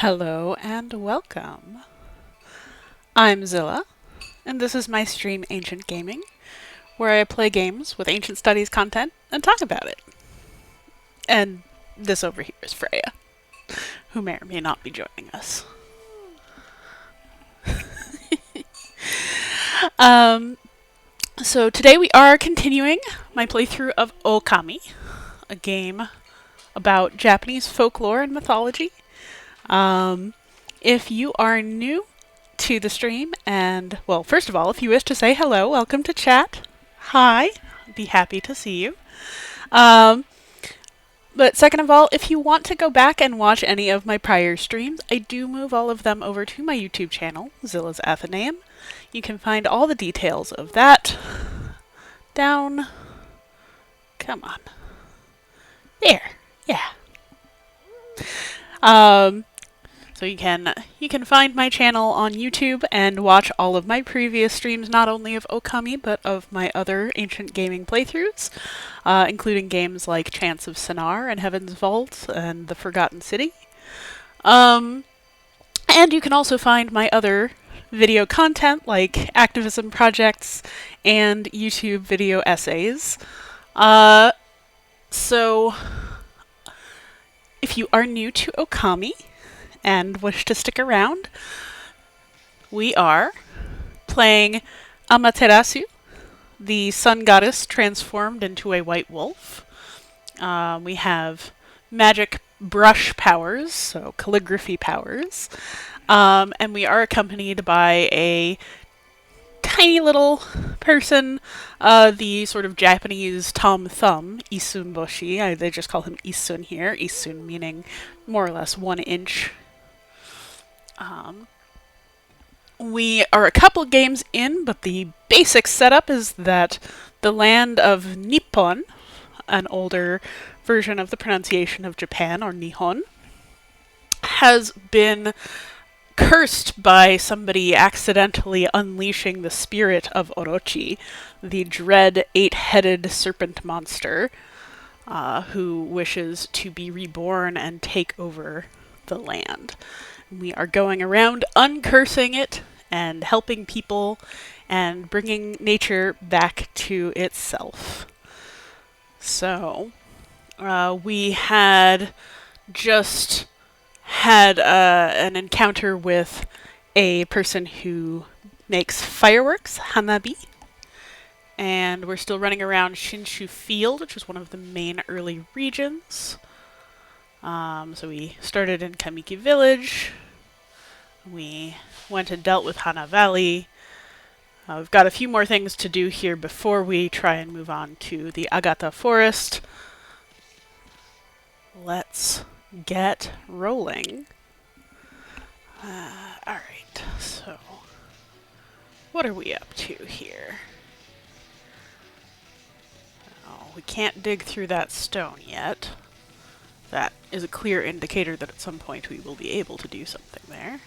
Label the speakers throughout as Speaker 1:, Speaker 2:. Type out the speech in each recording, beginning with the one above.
Speaker 1: Hello and welcome. I'm Zilla, and this is my stream Ancient Gaming, where I play games with ancient studies content and talk about it. And this over here is Freya, who may or may not be joining us. um, so today we are continuing my playthrough of Okami, a game about Japanese folklore and mythology. If you are new to the stream, and, well, first of all, if you wish to say hello, welcome to chat. Hi, I'd be happy to see you. But second of all, if you want to go back and watch any of my prior streams, I do move all of them over to my YouTube channel, Zilla's Athenaeum. You can find all the details of that down. Come on. There. Yeah. So you can find my channel on YouTube and watch all of my previous streams, not only of Okami, but of my other ancient gaming playthroughs, including games like Chants of Sinar and Heaven's Vault and The Forgotten City. And you can also find my other video content like activism projects and YouTube video essays. So if you are new to Okami and wish to stick around, we are playing Amaterasu, the sun goddess transformed into a white wolf. We have magic brush powers, so calligraphy powers, and we are accompanied by a tiny little person, the sort of Japanese Tom Thumb, Isun Boshi. They just call him Isun here, Isun meaning more or less 1 inch. We are a couple games in, but the basic setup is that the land of Nippon, an older version of the pronunciation of Japan, or Nihon, has been cursed by somebody accidentally unleashing the spirit of Orochi, the dread 8-headed serpent monster, who wishes to be reborn and take over the land. We are going around uncursing it and helping people and bringing nature back to itself. So, we had just had an encounter with a person who makes fireworks, hanabi, and we're still running around Shinshu Field, which is one of the main early regions. So we started in Kamiki Village. We went and dealt with Hana Valley. We've got a few more things to do here before we try and move on to the Agata Forest. Let's get rolling. Alright, so what are we up to here? Oh, we can't dig through that stone yet. That is a clear indicator that at some point we will be able to do something there.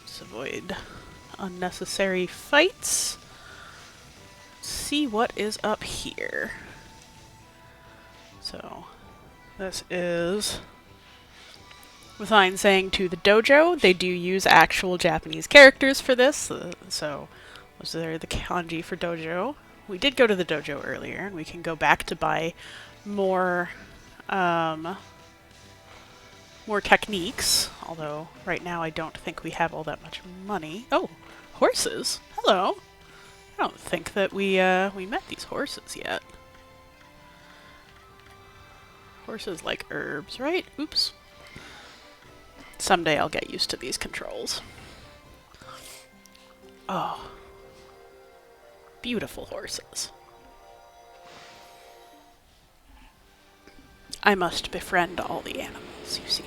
Speaker 1: Let's avoid unnecessary fights. Let's see what is up here. So, this is Within saying to the dojo. They do use actual Japanese characters for this, so was there the kanji for dojo. We did go to the dojo earlier, and we can go back to buy more techniques, although right now I don't think we have all that much money. Oh, horses! Hello! I don't think that we met these horses yet. Horses like herbs, right? Oops. Someday I'll get used to these controls. Oh. Beautiful horses. I must befriend all the animals, you see.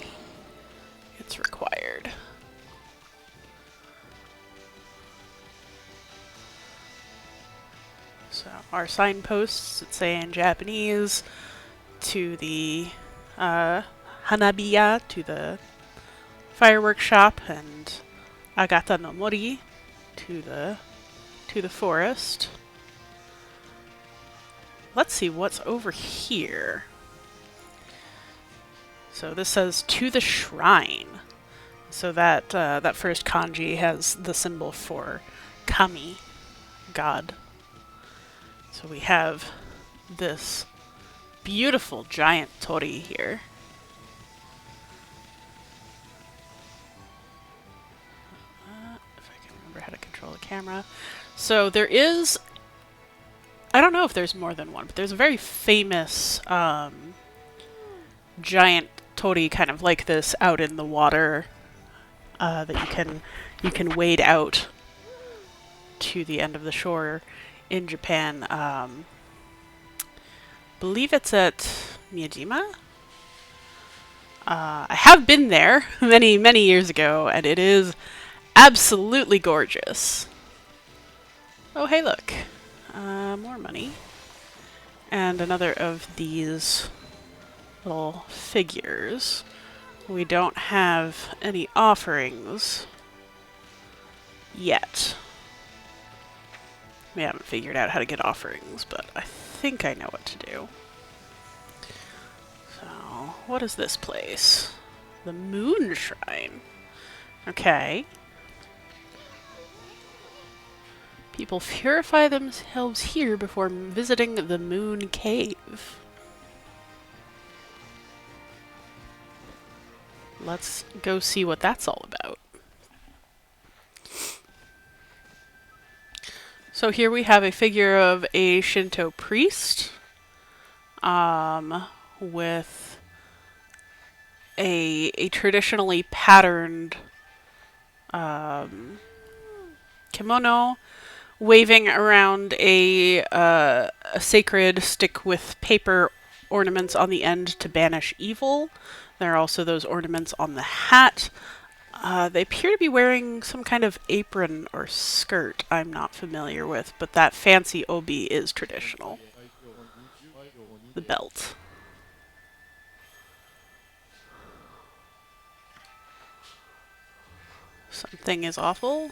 Speaker 1: It's required. So, our signposts that say in Japanese to the Hanabiya, to the fireworks shop, and Agata no Mori to the forest. Let's see what's over here. So this says to the shrine. So that that first kanji has the symbol for kami, God. So we have this beautiful giant torii here. If I can remember how to control the camera. So there is, I don't know if there's more than one, but there's a very famous giant torii kind of like this out in the water that you can wade out to the end of the shore in Japan. Believe it's at Miyajima. I have been there many years ago, and it is absolutely gorgeous. Oh, hey, look. More money. And another of these little figures. We don't have any offerings yet. We haven't figured out how to get offerings, but I think I know what to do. So, what is this place? The Moon Shrine. Okay. People purify themselves here before visiting the Moon Cave. Let's go see what that's all about. So here we have a figure of a Shinto priest with a traditionally patterned kimono, waving around a sacred stick with paper ornaments on the end to banish evil. There are also those ornaments on the hat. They appear to be wearing some kind of apron or skirt I'm not familiar with, but that fancy obi is traditional. The belt. Something is awful.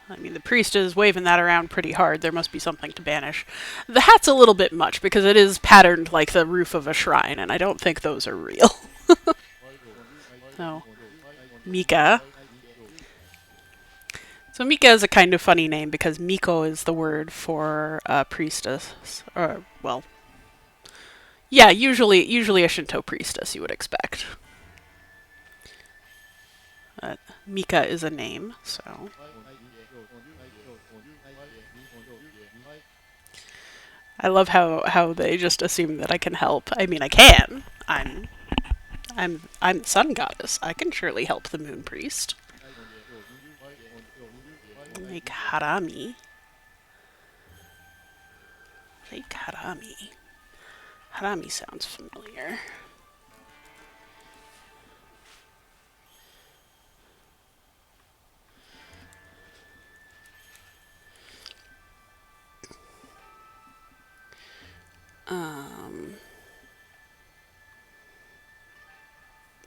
Speaker 1: I mean, the priest is waving that around pretty hard. There must be something to banish. The hat's a little bit much because it is patterned like the roof of a shrine, and I don't think those are real. So, Mika. So Mika is a kind of funny name because Miko is the word for priestess. Or, well, yeah, usually a Shinto priestess you would expect. Mika is a name, so. I love how they just assume that I can help. I mean, I can. I'm the sun goddess. I can surely help the moon priest. Like Harami. Like Harami. Harami sounds familiar.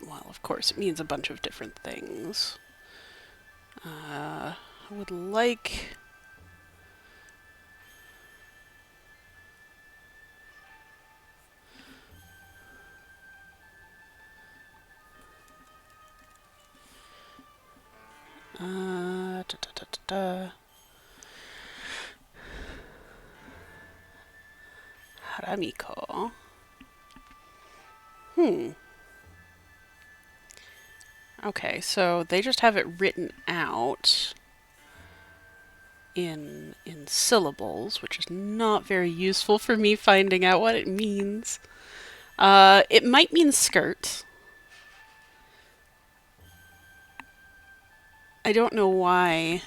Speaker 1: Well, of course, it means a bunch of different things. I would like... Haramiko. Okay, so they just have it written out in syllables, which is not very useful for me finding out what it means. It might mean skirt. I don't know why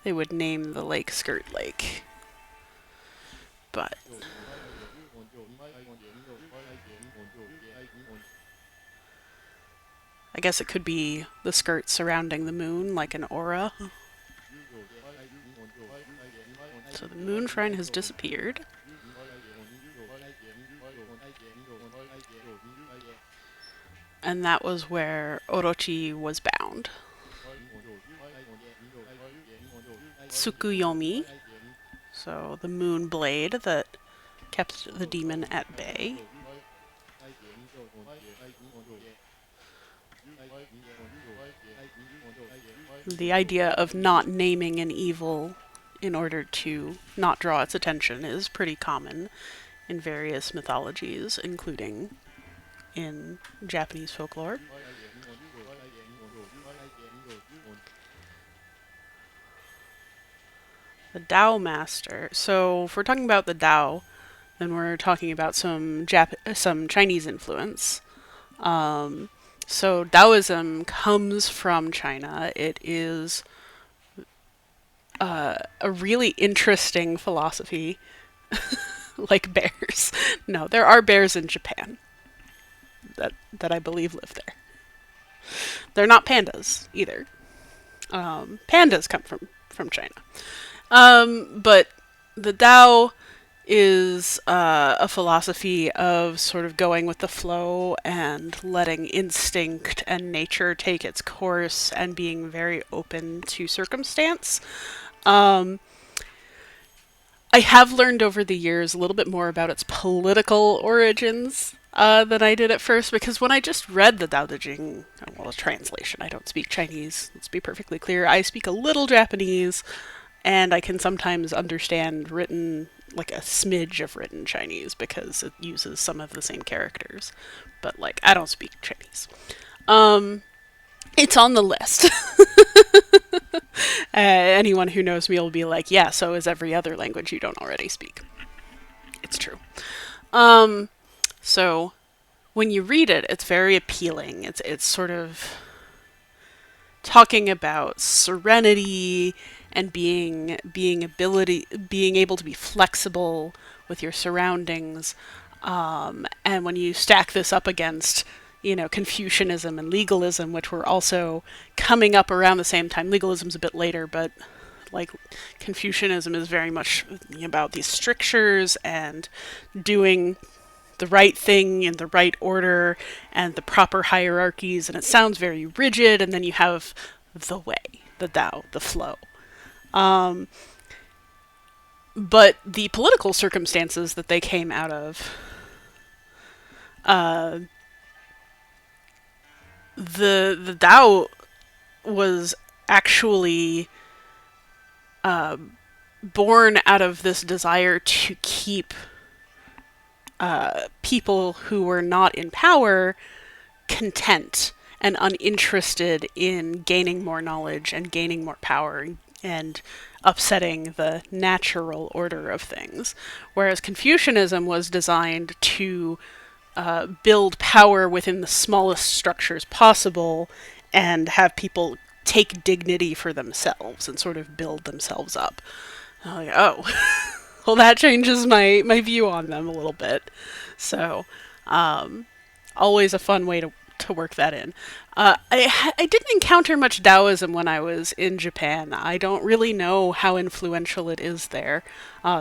Speaker 1: they would name the lake Skirt Lake, but I guess it could be the skirt surrounding the moon, like an aura. So the moon shrine has disappeared. And that was where Orochi was bound. Tsukuyomi, so the moon blade that kept the demon at bay. The idea of not naming an evil in order to not draw its attention is pretty common in various mythologies, including in Japanese folklore. The Tao Master. So, if we're talking about the Tao, then we're talking about some Chinese influence. Um, so Taoism comes from China. It is a really interesting philosophy, like bears. No, there are bears in Japan that I believe live there. They're not pandas either. Pandas come from China. But the Tao is a philosophy of sort of going with the flow and letting instinct and nature take its course and being very open to circumstance. Um, I have learned over the years a little bit more about its political origins than I did at first, because when I just read the Tao Te Ching, well, a translation, I don't speak Chinese, let's be perfectly clear. I speak a little Japanese, and I can sometimes understand written, like a smidge of written Chinese, because it uses some of the same characters. But, like, I don't speak Chinese. It's on the list. Anyone who knows me will be like, yeah, so is every other language you don't already speak. It's true. So when you read it, it's very appealing. It's sort of talking about serenity and being able to be flexible with your surroundings. And when you stack this up against, Confucianism and legalism, which were also coming up around the same time. Legalism's a bit later, but like Confucianism is very much about these strictures and doing the right thing in the right order and the proper hierarchies, and it sounds very rigid, and then you have the way, the Tao, the flow. Um, but the political circumstances that they came out of, uh, the Tao was actually uh, born out of this desire to keep people who were not in power content and uninterested in gaining more knowledge and gaining more power and upsetting the natural order of things. Whereas Confucianism was designed to build power within the smallest structures possible and have people take dignity for themselves and sort of build themselves up. I'm like, oh, well, that changes my view on them a little bit. So, always a fun way to work that in. I didn't encounter much Taoism when I was in Japan. I don't really know how influential it is there.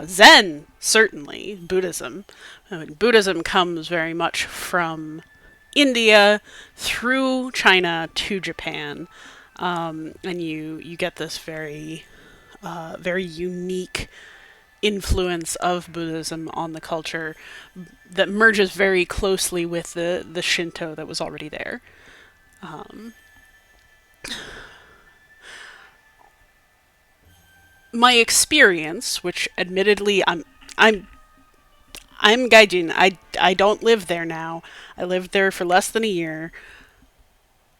Speaker 1: Zen, certainly. Buddhism. I mean, Buddhism comes very much from India through China to Japan. And you get this very unique influence of Buddhism on the culture that merges very closely with the Shinto that was already there. Um, my experience, which admittedly I'm gaijin. I don't live there now. I lived there for less than a year,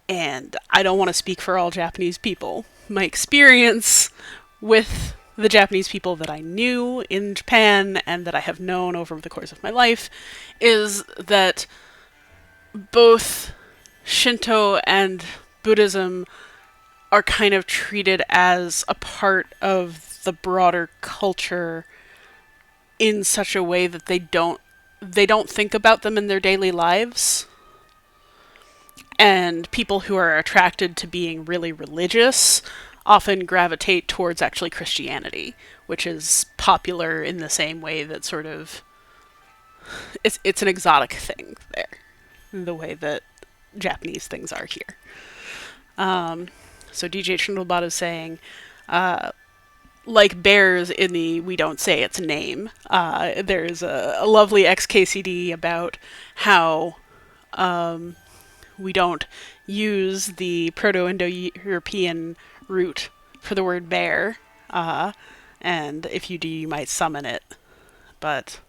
Speaker 1: and I don't want to speak for all Japanese people. My experience with the Japanese people that I knew in Japan and that I have known over the course of my life is that both Shinto and Buddhism are kind of treated as a part of the broader culture in such a way that they don't think about them in their daily lives. And people who are attracted to being really religious often gravitate towards actually Christianity, which is popular in the same way that sort of it's an exotic thing there, the way that Japanese things are here. So DJ Trindlebot is saying, like bears in the We Don't Say Its Name, there's a lovely XKCD about how we don't use the Proto-Indo-European root for the word bear. And if you do, you might summon it. But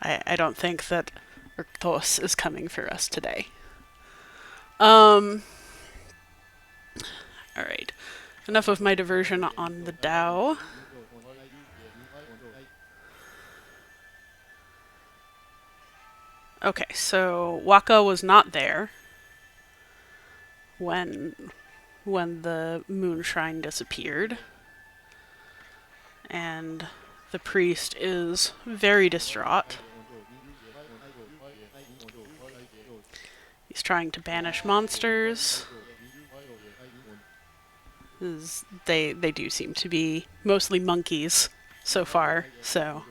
Speaker 1: I don't think that Rictos is coming for us today. Alright. Enough of my diversion on the Tao. Okay, so Waka was not there when the moon shrine disappeared. And the priest is very distraught. He's trying to banish monsters. They do seem to be mostly monkeys so far, so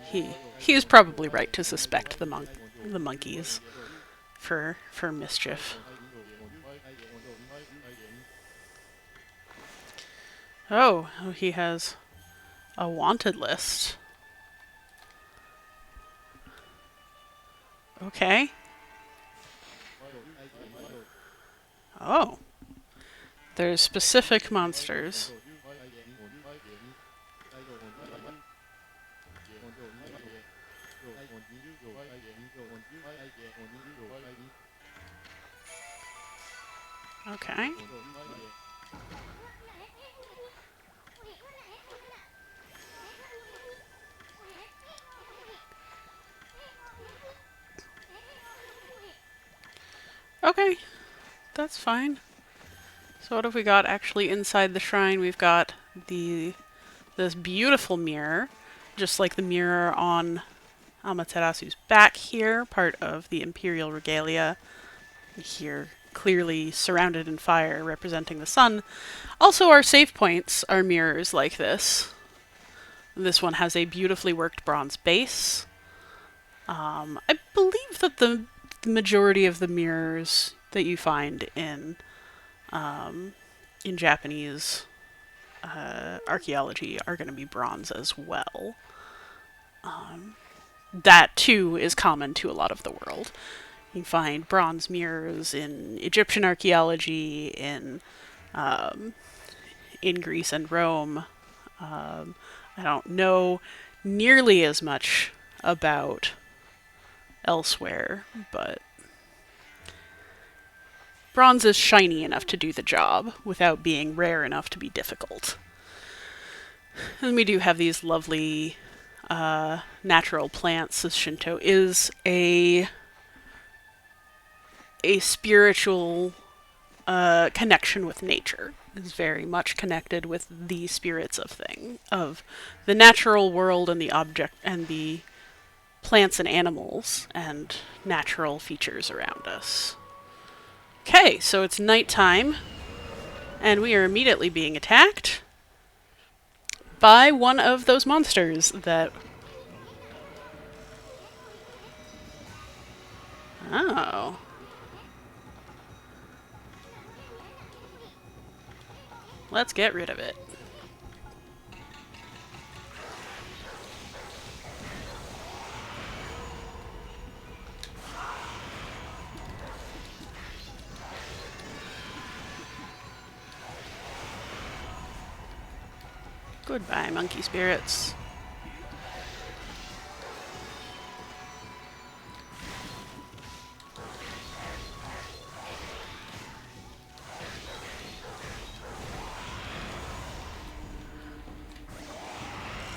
Speaker 1: he is probably right to suspect the monkeys for mischief. Oh, he has a wanted list. Okay. Oh. There's specific monsters. Okay. Okay. That's fine. So what have we got actually inside the shrine? We've got this beautiful mirror, just like the mirror on Amaterasu's back here, part of the Imperial Regalia. Here, clearly surrounded in fire, representing the sun. Also, our save points are mirrors like this. This one has a beautifully worked bronze base. I believe that the majority of the mirrors that you find in Japanese archaeology are going to be bronze as well. That too is common to a lot of the world. You can find bronze mirrors in Egyptian archaeology, in Greece and Rome. I don't know nearly as much about elsewhere, but bronze is shiny enough to do the job without being rare enough to be difficult. And we do have these lovely natural plants, as Shinto is a spiritual connection with nature. Is very much connected with the spirits of the natural world and the object and the plants and animals and natural features around us. Okay, so it's nighttime, and we are immediately being attacked by one of those monsters that... Oh. Let's get rid of it. Goodbye, monkey spirits.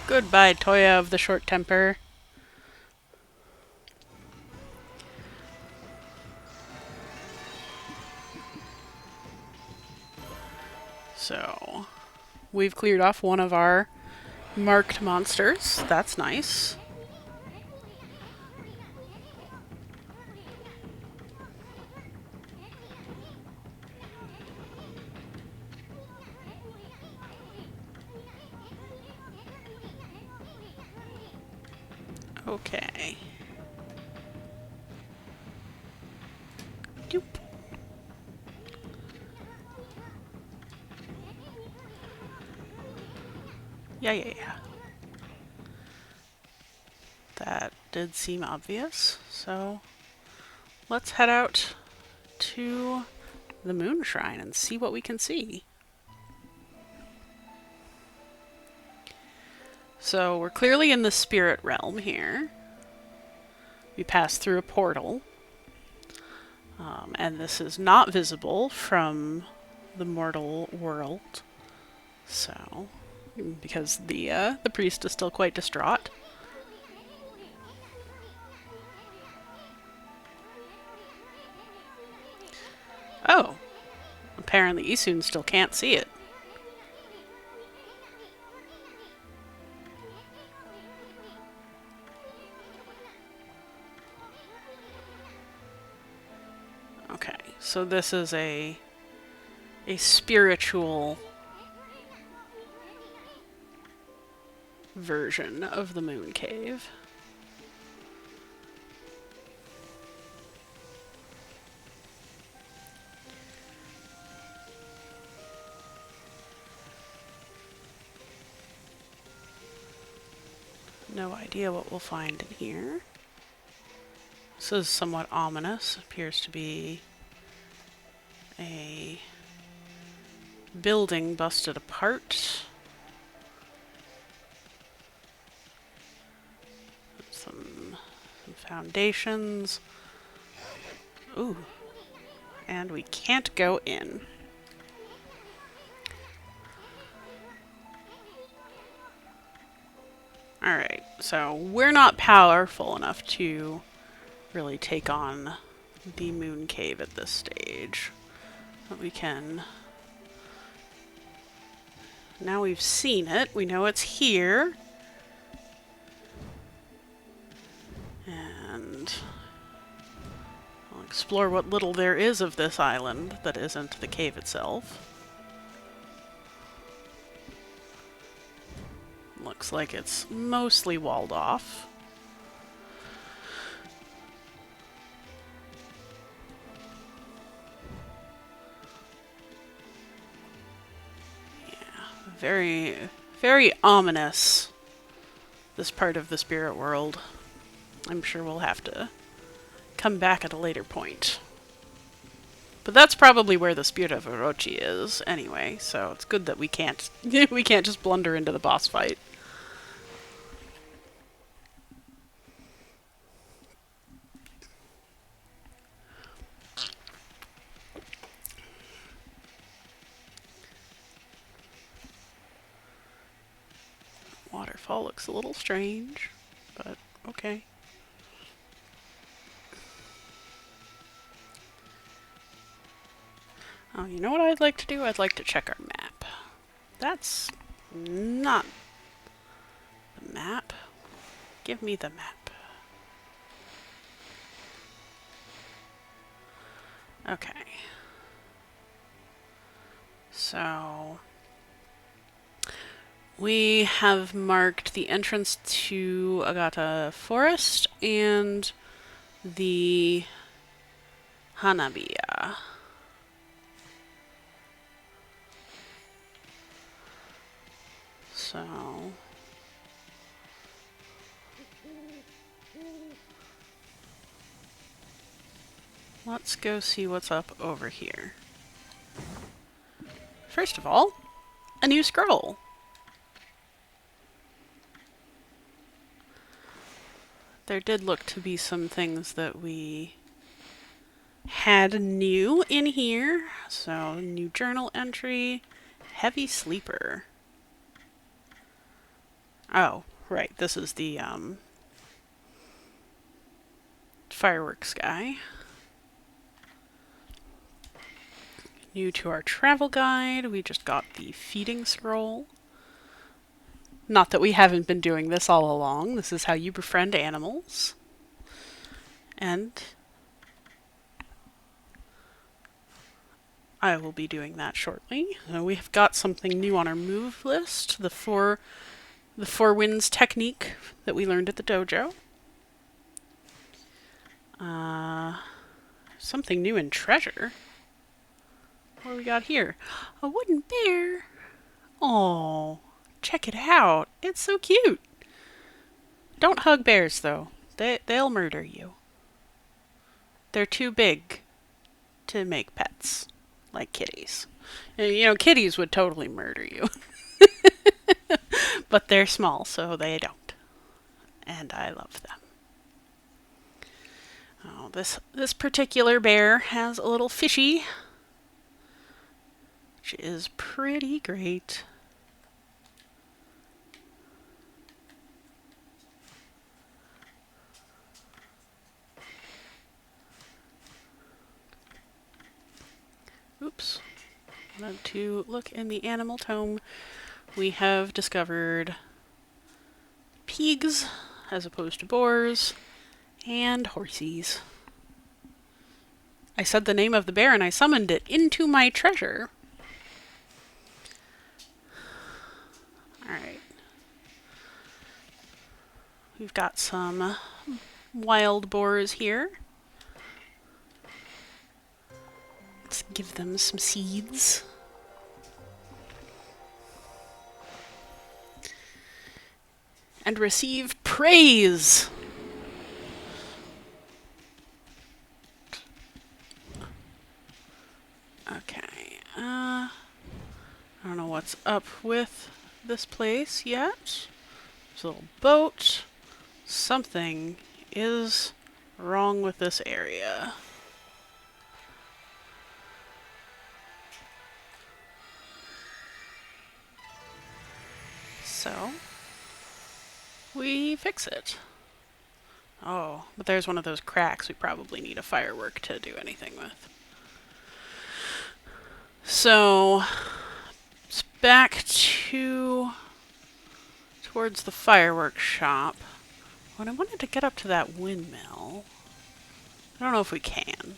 Speaker 1: Goodbye, Toya of the short temper. So, we've cleared off one of our marked monsters. That's nice. Okay. Doop. Yeah. That did seem obvious, so let's head out to the Moon Shrine and see what we can see. So we're clearly in the spirit realm here. We pass through a portal. And this is not visible from the mortal world. So, because the priest is still quite distraught. Oh, apparently Isun still can't see it. Okay, so this is a spiritual version of the Moon Cave. No idea what we'll find in here. This is somewhat ominous. Appears to be a building busted apart. Some foundations. Ooh. And we can't go in. Alright, so we're not powerful enough to really take on the Moon Cave at this stage. But we can... Now we've seen it, we know it's here. And I'll explore what little there is of this island that isn't the cave itself. Looks like it's mostly walled off. Very, very ominous, this part of the spirit world. I'm sure we'll have to come back at a later point. But that's probably where the spirit of Orochi is, anyway, so it's good that we can't we can't just blunder into the boss fight. Waterfall looks a little strange, but okay. Oh, you know what I'd like to do? I'd like to check our map. That's not the map. Give me the map. Okay. So... we have marked the entrance to Agata Forest and the Hanabiya. So... let's go see what's up over here. First of all, a new scroll. There did look to be some things that we had new in here. So, new journal entry, heavy sleeper. Oh, right, this is the fireworks guy. New to our travel guide, we just got the feeding scroll. Not that we haven't been doing this all along. This is how you befriend animals. And I will be doing that shortly. We have got something new on our move list. The four winds technique that we learned at the dojo. Something new in treasure. What do we got here? A wooden bear. Oh. Check it out. It's so cute. Don't hug bears, though. They'll murder you. They're too big to make pets, like kitties. You know, kitties would totally murder you, but they're small, so they don't. And I love them. Oh, this particular bear has a little fishy, which is pretty great. Oops. To look in the animal tome, we have discovered pigs as opposed to boars and horsies. I said the name of the bear and I summoned it into my treasure. Alright. We've got some wild boars here. Let's give them some seeds. And receive praise! Okay, I don't know what's up with this place yet. There's a little boat. Something is wrong with this area. So, we fix it. Oh, but there's one of those cracks we probably need a firework to do anything with. So, it's back towards the fireworks shop. When I wanted to get up to that windmill, I don't know if we can.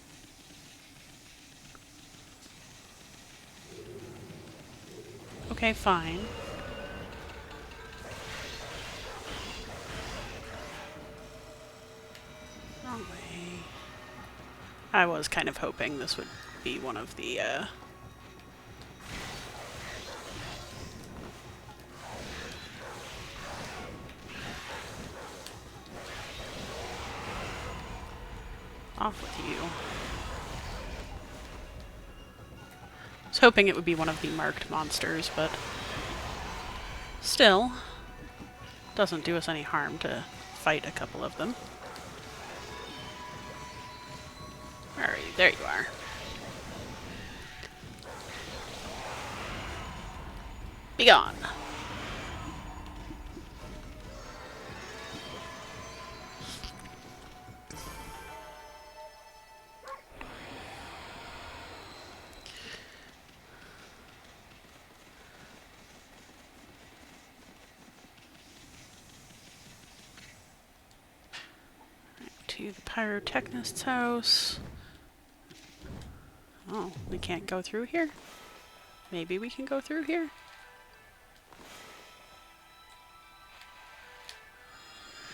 Speaker 1: Okay, fine. Wrong way. I was kind of hoping this would be one of the, Off with you. I was hoping it would be one of the marked monsters, but still, doesn't do us any harm to fight a couple of them. Where are you? There you are. Be gone. To the pyrotechnist's house. Oh, we can't go through here? Maybe we can go through here?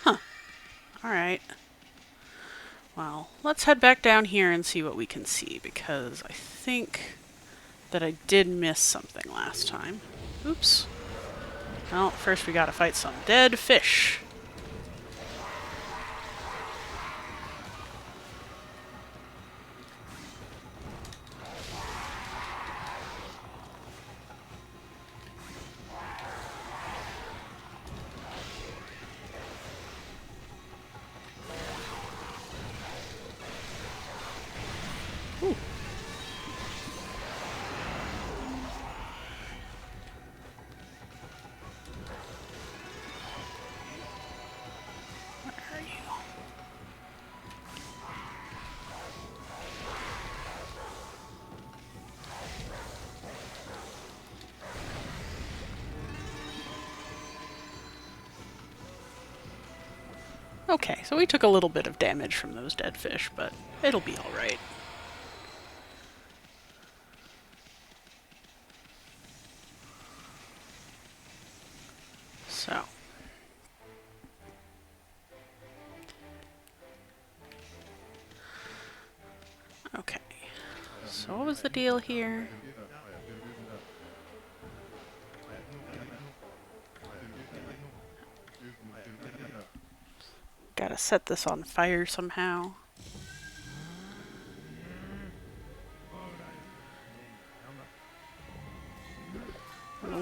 Speaker 1: Huh. Alright. Well, let's head back down here and see what we can see, because I think that I did miss something last time. Oops. Well, first we gotta fight some dead fish. Ooh. Where are you? Okay, so we took a little bit of damage from those dead fish, but it'll be alright. So. Okay. So what was the deal here? Gotta set this on fire somehow.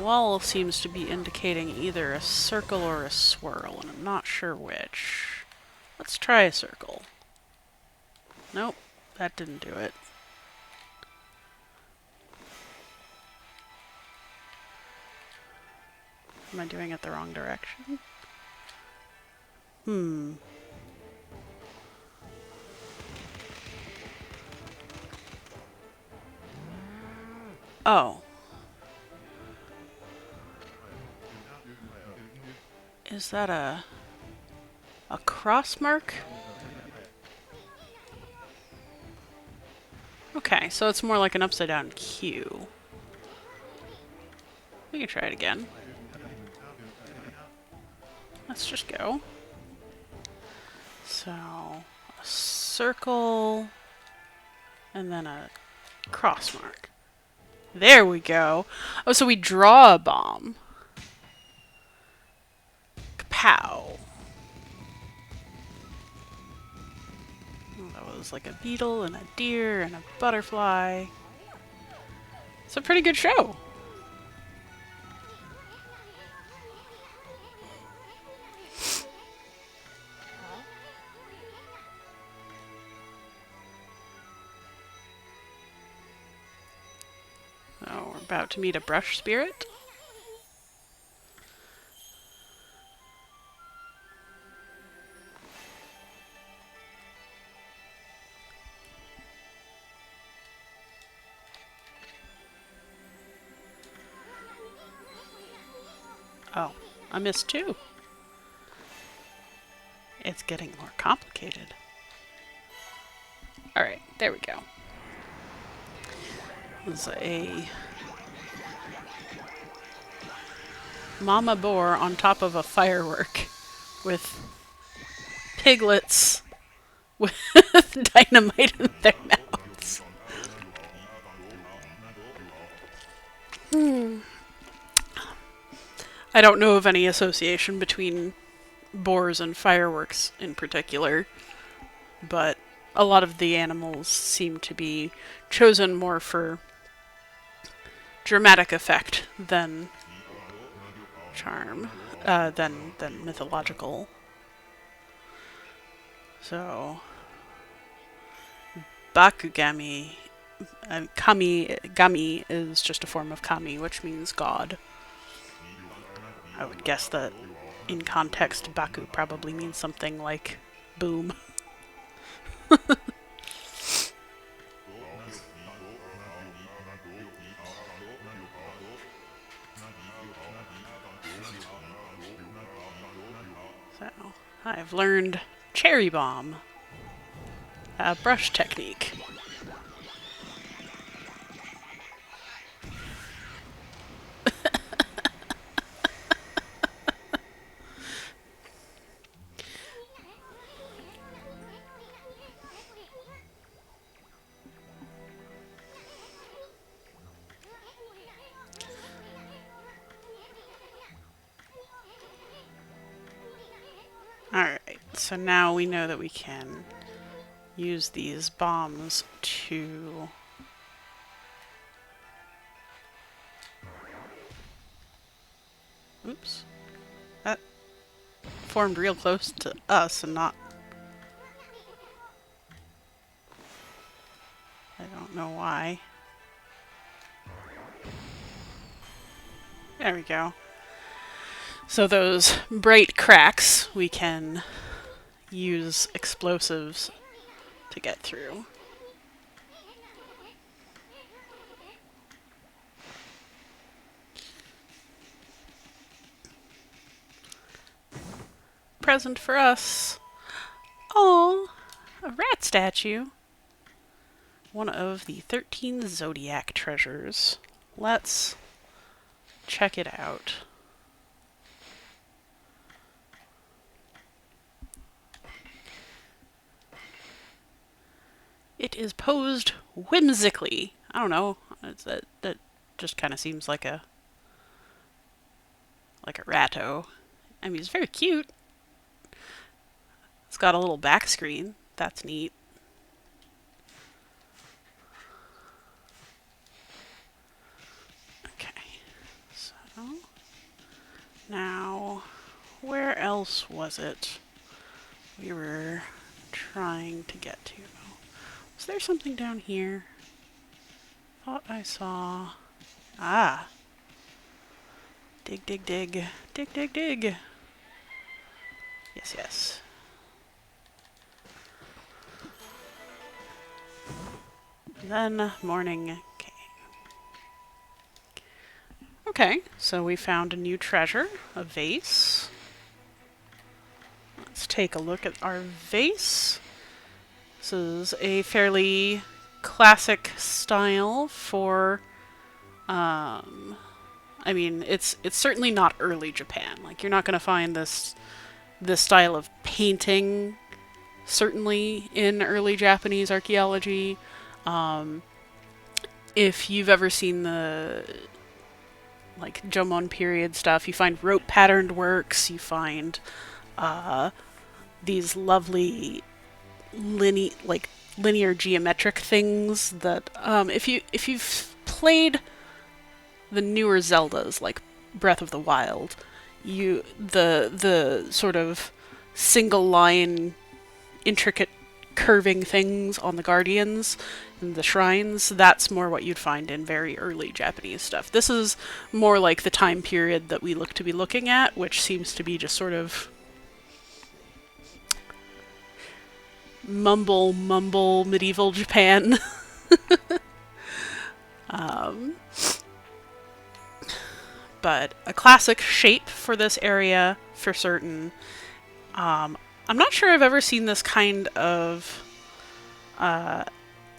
Speaker 1: wall seems to be indicating either a circle or a swirl, and I'm not sure which. Let's try a circle. Nope, that didn't do it. Am I doing it the wrong direction? Oh. Is that a cross mark? Okay, so it's more like an upside down Q. We can try it again. Let's just go. So, a circle, and then a cross mark. There we go. Oh, so we draw a bomb. Kapow. Oh, that was like a beetle and a deer and a butterfly. It's a pretty good show. Oh, we're about to meet a brush spirit. Oh, I missed two. It's getting more complicated. Alright, there we go. There's a mama boar on top of a firework with piglets with dynamite in their mouths. I don't know of any association between boars and fireworks in particular, but a lot of the animals seem to be chosen more for dramatic effect than charm, than mythological. So, Bakugami, Gami is just a form of Kami, which means God. I would guess that in context, Baku probably means something like boom. So, I've learned Cherry Bomb, a brush technique. Alright, so now we know that we can use these bombs to oops. That formed real close to us and not... I don't know why. There we go. So those bright cracks, we can use explosives to get through. Present for us. Oh, a rat statue. One of the 13 Zodiac treasures. Let's check it out. It is posed whimsically. I don't know. That just kind of seems like a ratto. I mean, it's very cute. It's got a little back screen. That's neat. Okay. So else was it we were trying to get to? Was there something down here? Thought I saw... Ah! Dig, dig, dig. Dig, dig, dig. Yes, yes. Then morning came. Okay, so we found a new treasure, a vase. Let's take a look at our vase. This is a fairly classic style for, I mean, it's certainly not early Japan. Like, you're not going to find this style of painting certainly in early Japanese archaeology. If you've ever seen the like Jomon period stuff, you find rope patterned works, you find these lovely linear geometric things that if you've played the newer Zeldas like Breath of the Wild, the sort of single line intricate curving things on the guardians and the shrines, that's more what you'd find in very early Japanese stuff. This is more like the time period that we look to be looking at, which seems to be just sort of mumble medieval Japan. But a classic shape for this area for certain. I'm not sure I've ever seen this kind of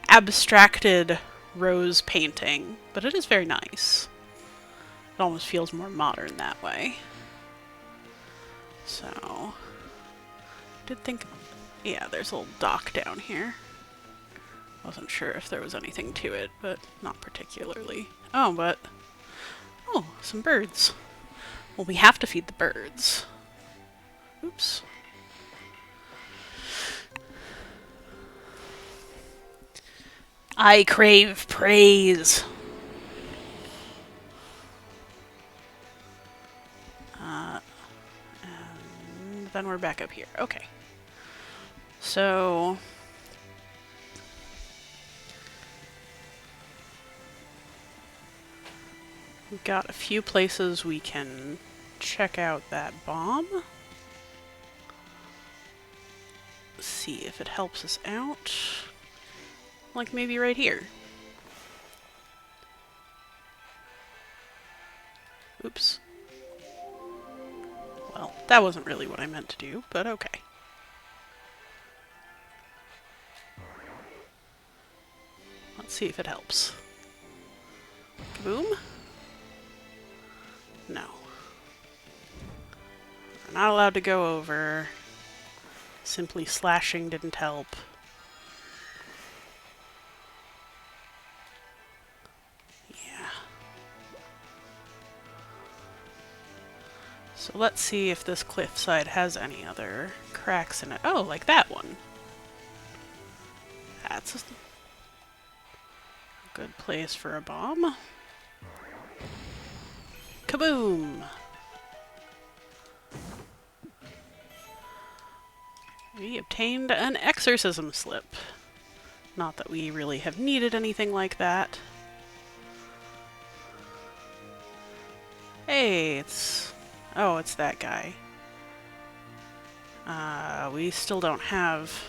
Speaker 1: abstracted rose painting, but it is very nice. It almost feels more modern that way. So, did think, yeah, there's a little dock down here. Wasn't sure if there was anything to it, but not particularly. Oh, some birds. Well, we have to feed the birds. Oops. I crave praise. And then we're back up here. Okay. So... we've got a few places we can check out that bomb. See if it helps us out. Like maybe right here. Oops. Well, that wasn't really what I meant to do, but okay. Let's see if it helps. Kaboom? No. We're not allowed to go over. Simply slashing didn't help. Yeah. So let's see if this cliffside has any other cracks in it. Oh, like that one. That's a good place for a bomb. Kaboom! We obtained an exorcism slip. Not that we really have needed anything like that. Hey, it's... oh, it's that guy. We still don't have...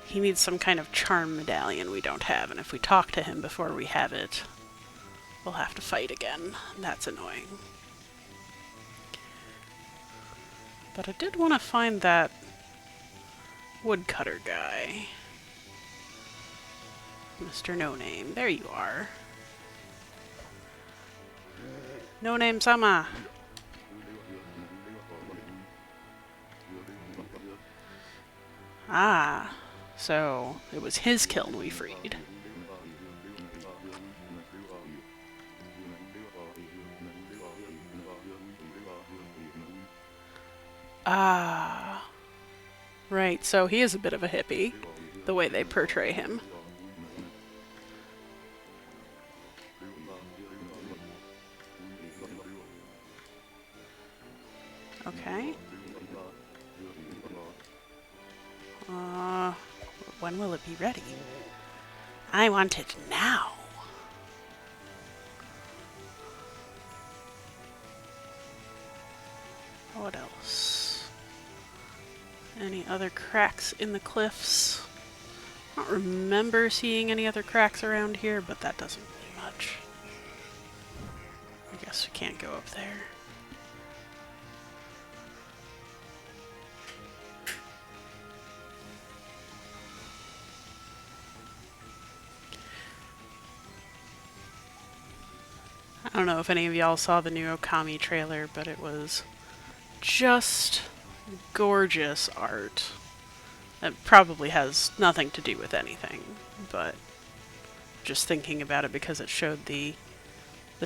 Speaker 1: he needs some kind of charm medallion we don't have, and if we talk to him before we have it, we'll have to fight again. That's annoying. But I did want to find that woodcutter guy. Mr. No Name. There you are. No Name Sama. Ah, so it was his kiln we freed. Ah, right, so he is a bit of a hippie, the way they portray him. Okay, when will it be ready? I want it now. What else? Any other cracks in the cliffs? I don't remember seeing any other cracks around here, but that doesn't mean much. I guess we can't go up there. I don't know if any of y'all saw the new Okami trailer, but it was just gorgeous art. It probably has nothing to do with anything, but just thinking about it because it showed the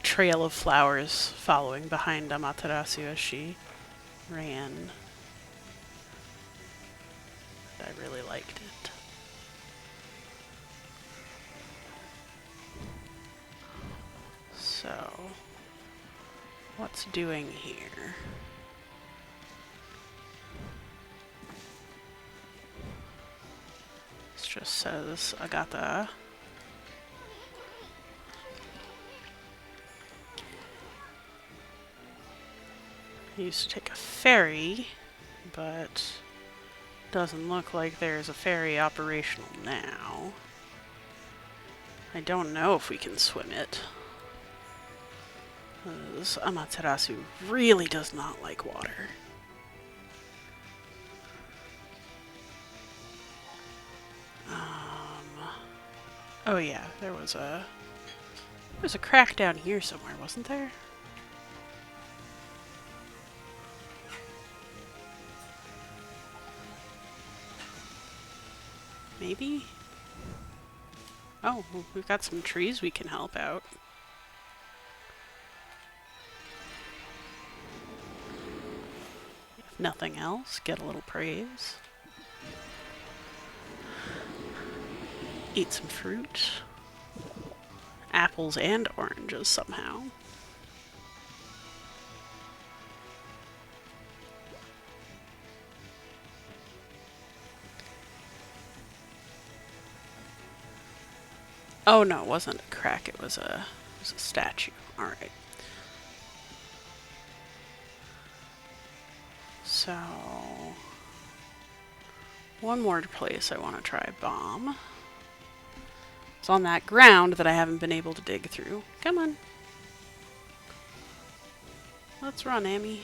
Speaker 1: trail of flowers following behind Amaterasu as she ran. I really liked it. So, what's doing here? This just says Agata. I used to take a ferry, but doesn't look like there's a ferry operational now. I don't know if we can swim it. Because Amaterasu really does not like water. Oh yeah, there was a crack down here somewhere, wasn't there? Maybe? Oh, we've got some trees we can help out. If nothing else, get a little praise. Eat some fruit. Apples and oranges somehow. Oh no, it wasn't a crack, it was a statue. Alright. So, one more place I want to try bomb. It's on that ground that I haven't been able to dig through. Come on. Let's run, Amy.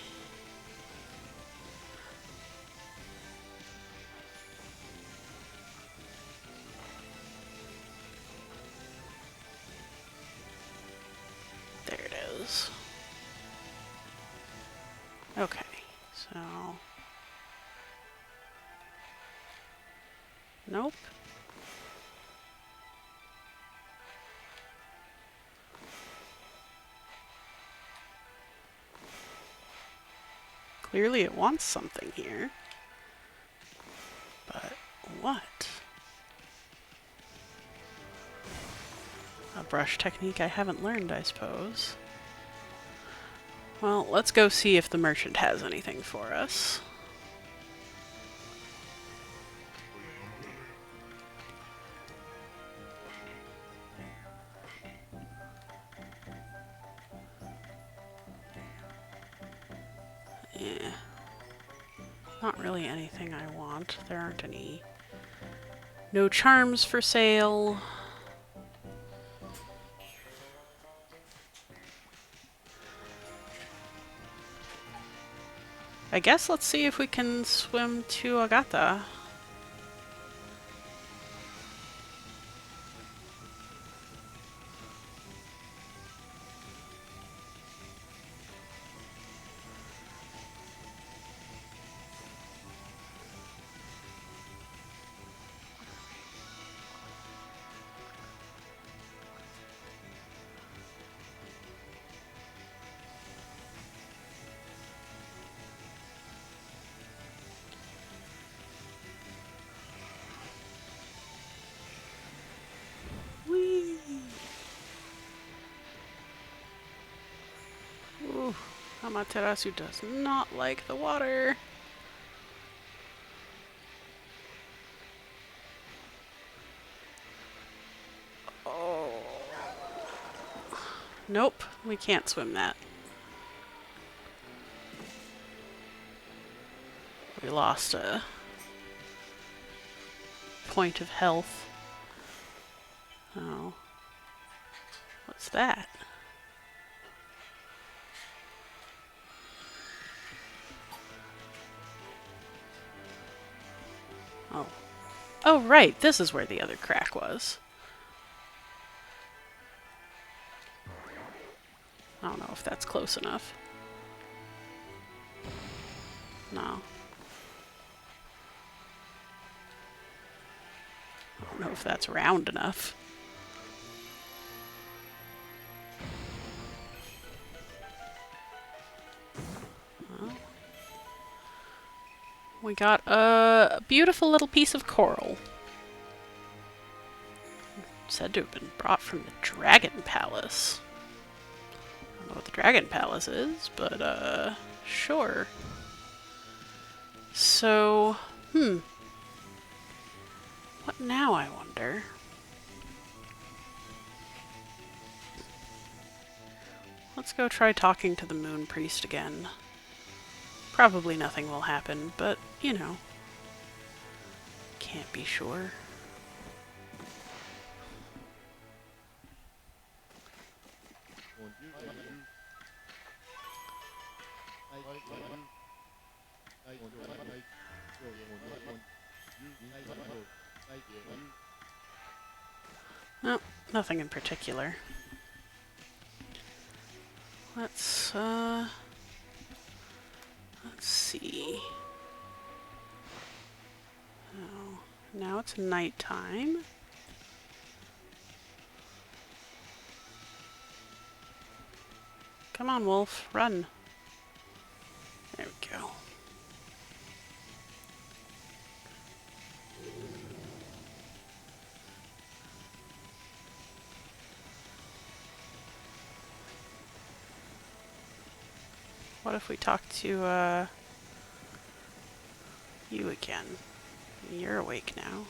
Speaker 1: There it is. Okay, so... Nope. Clearly it wants something here. But what? A brush technique I haven't learned, I suppose. Well, let's go see if the merchant has anything for us. Yeah. Not really anything I want. There aren't any... No charms for sale. I guess let's see if we can swim to Agata. Whee! Ooh, Amaterasu does not like the water. Nope, we can't swim that. We lost a point of health. Oh. What's that? Oh. Oh, right, this is where the other crack was. I don't know if that's close enough. No. I don't know if that's round enough. Well, we got a beautiful little piece of coral. Said to have been brought from the Dragon Palace. I don't know what the Dragon Palace is, but sure. So, what now, I wonder? Let's go try talking to the Moon Priest again. Probably nothing will happen, but, you know. Can't be sure. No, nothing in particular. Let's see. Oh, now it's nighttime. Come on, wolf, run. There we go. What if we talk to, you again? You're awake now.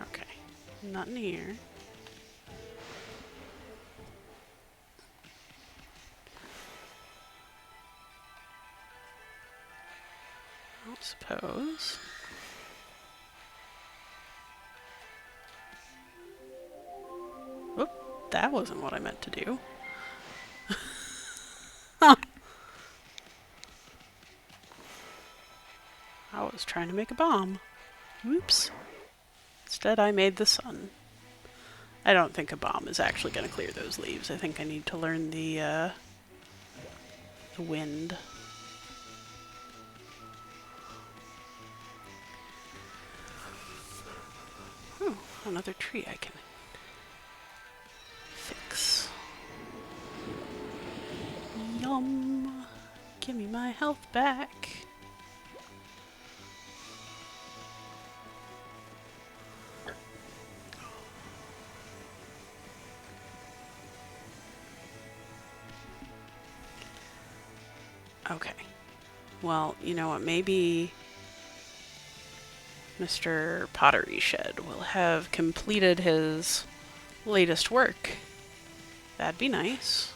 Speaker 1: Okay, nothing here. I don't suppose. Oop, that wasn't what I meant to do. Huh. I was trying to make a bomb. Whoops. Instead I made the sun. I don't think a bomb is actually going to clear those leaves. I think I need to learn the wind. Oh, another tree I can fix. Yum! Give me my health back. Okay. Well, you know what? Maybe Mr. Pottery Shed will have completed his latest work. That'd be nice.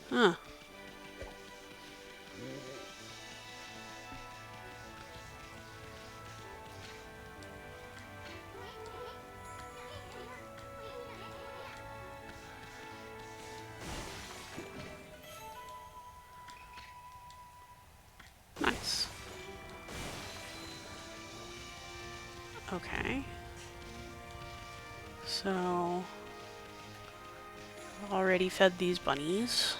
Speaker 1: Huh. Nice. Okay. So, I've already fed these bunnies.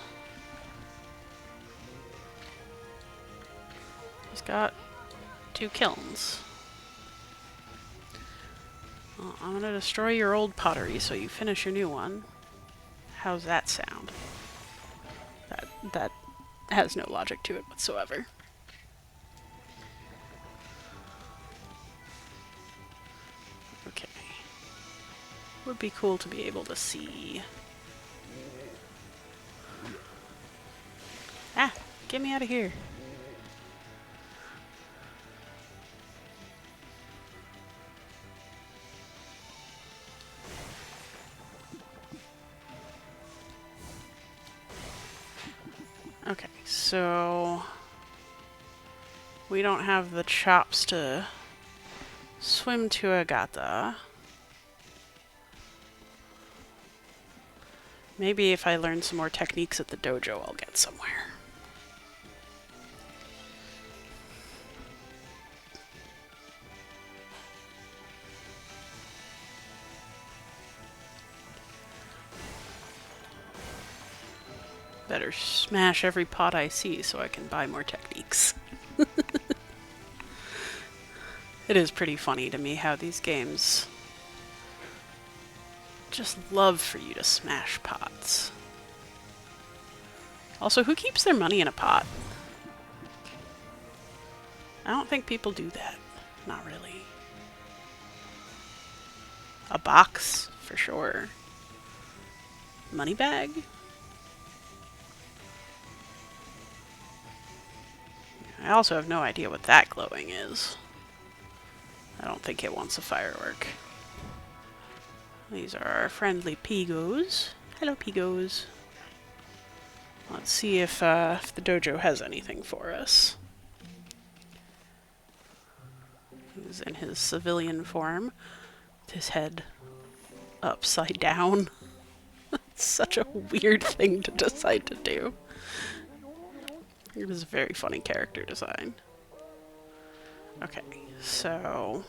Speaker 1: He's got 2 kilns. Well, I'm gonna destroy your old pottery so you finish your new one. How's that sound? That has no logic to it whatsoever. Okay. Would be cool to be able to see. Ah, get me out of here. Okay, so we don't have the chops to swim to Agata. Maybe if I learn some more techniques at the dojo, I'll get somewhere. Better smash every pot I see so I can buy more techniques. It is pretty funny to me how these games just love for you to smash pots. Also, who keeps their money in a pot? I don't think people do that. Not really. A box, for sure. Money bag? I also have no idea what that glowing is. I don't think it wants a firework. These are our friendly pigos. Hello, pigos. Let's see if the dojo has anything for us. He's in his civilian form, with his head upside down. It's such a weird thing to decide to do. It was a very funny character design. Okay, so...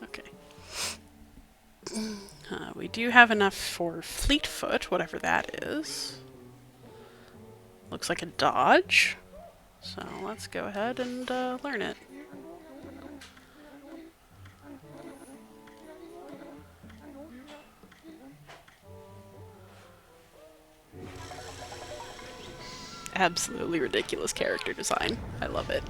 Speaker 1: okay. We do have enough for Fleetfoot, whatever that is. Looks like a dodge. So let's go ahead and learn it. Absolutely ridiculous character design. I love it.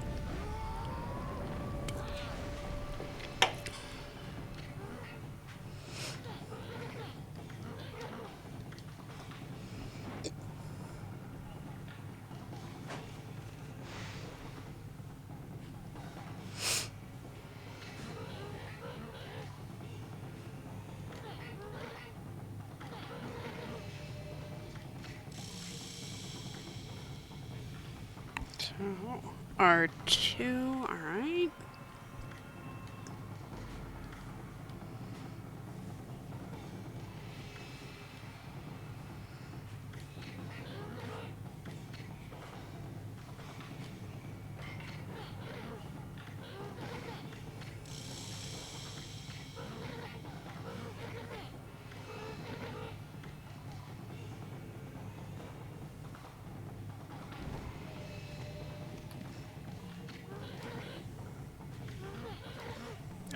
Speaker 1: So, R2, alright.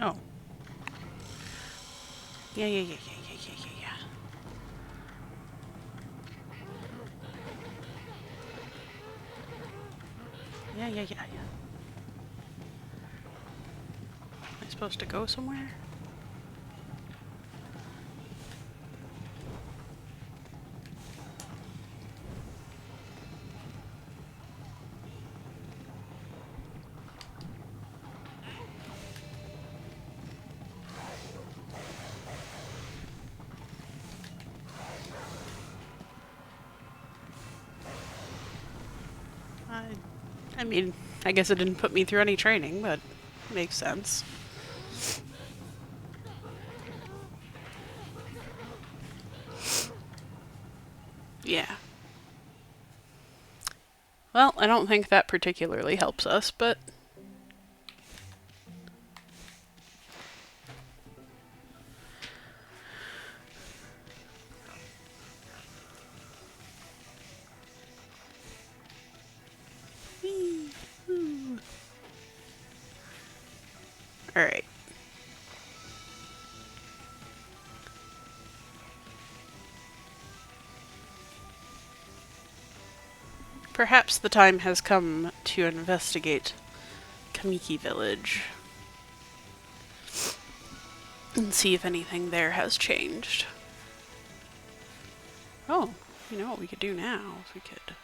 Speaker 1: Oh. Yeah. Yeah. Am I supposed to go somewhere? I mean, I guess it didn't put me through any training, but makes sense. Yeah. Well, I don't think that particularly helps us, but... Alright. Perhaps the time has come to investigate Kamiki Village and see if anything there has changed. Oh, you know what we could do now? Is we could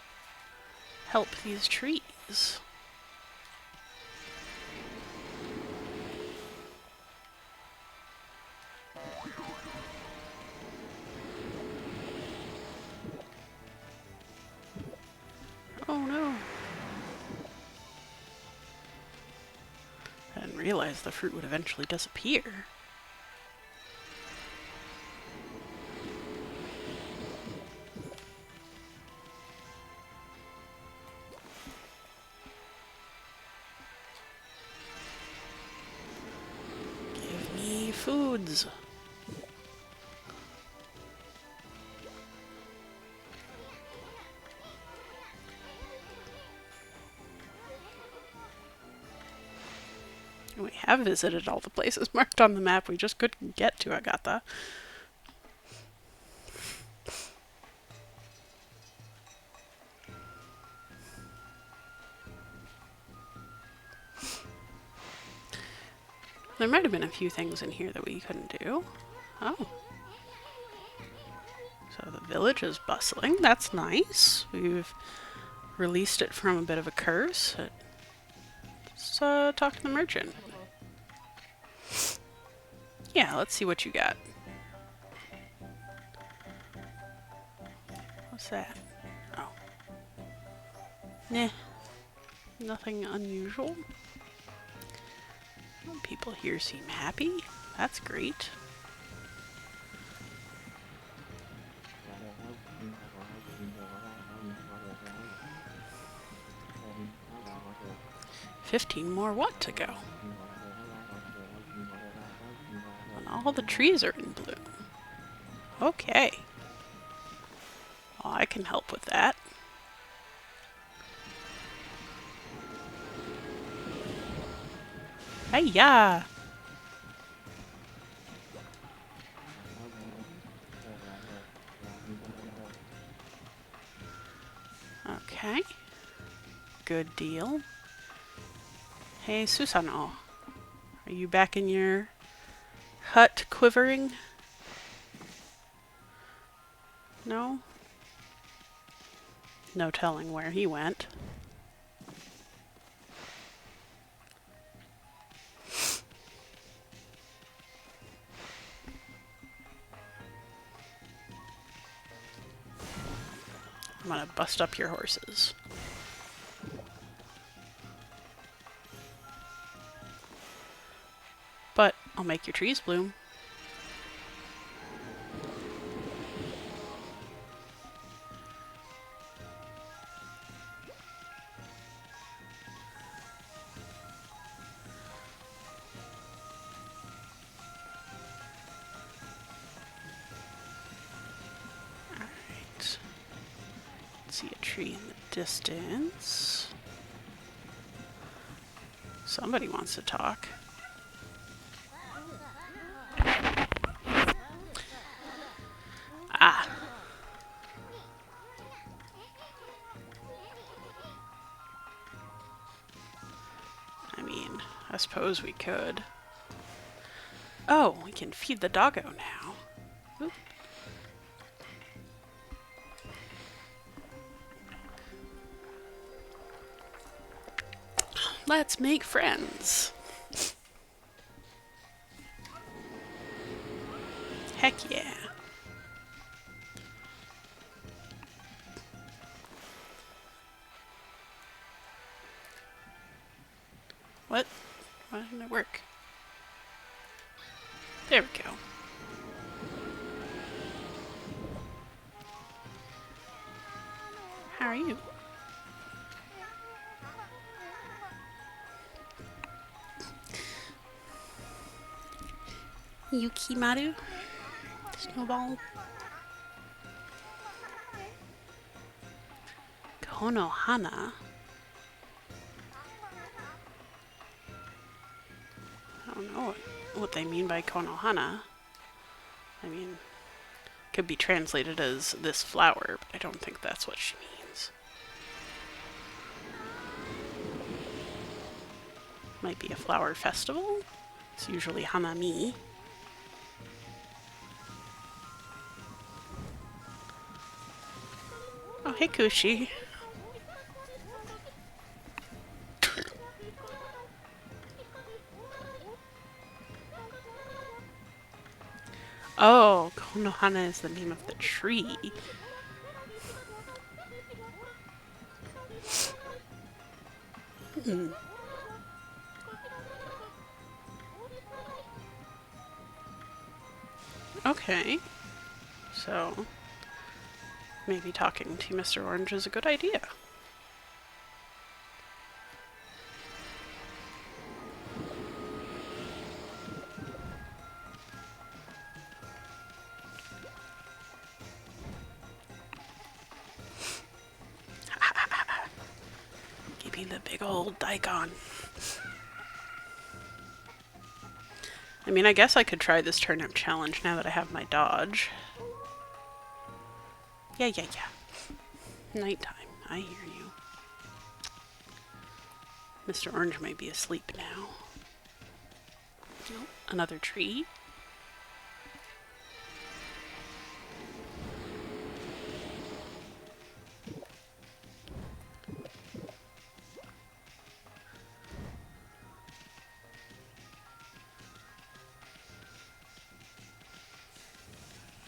Speaker 1: help these trees. Oh no. I didn't realize the fruit would eventually disappear. Give me foods. We have visited all the places marked on the map, we just couldn't get to Agatha. There might have been a few things in here that we couldn't do. Oh. So the village is bustling, that's nice. We've released it from a bit of a curse. Let's talk to the merchant. Yeah, let's see what you got. What's that? Oh. Nah. Nothing unusual. People here seem happy. That's great. $15 more what to go? And all the trees are in bloom. Okay. Well, I can help with that. Hiya! Okay. Good deal. Hey, Susano. Are you back in your hut quivering? No? No telling where he went. I'm gonna bust up your horses. But I'll make your trees bloom. Alright. See a tree in the distance. Somebody wants to talk. Ah. I mean, I suppose we could. Oh, we can feed the doggo now. Oop. Let's make friends. Heck yeah. What? Why didn't it work? There we go. How are you? Yukimaru? Snowball? Konohana? I don't know what they mean by Konohana. I mean, could be translated as this flower, but I don't think that's what she means. Might be a flower festival. It's usually Hanami. Oh, hey, Kushi. Oh, Konohana is the name of the tree. Okay. So, maybe talking to Mr. Orange is a good idea. Give me the big old daikon. I mean, I guess I could try this turnip challenge now that I have my dodge. Yeah. Nighttime. I hear you. Mr. Orange might be asleep now. Nope. Another tree.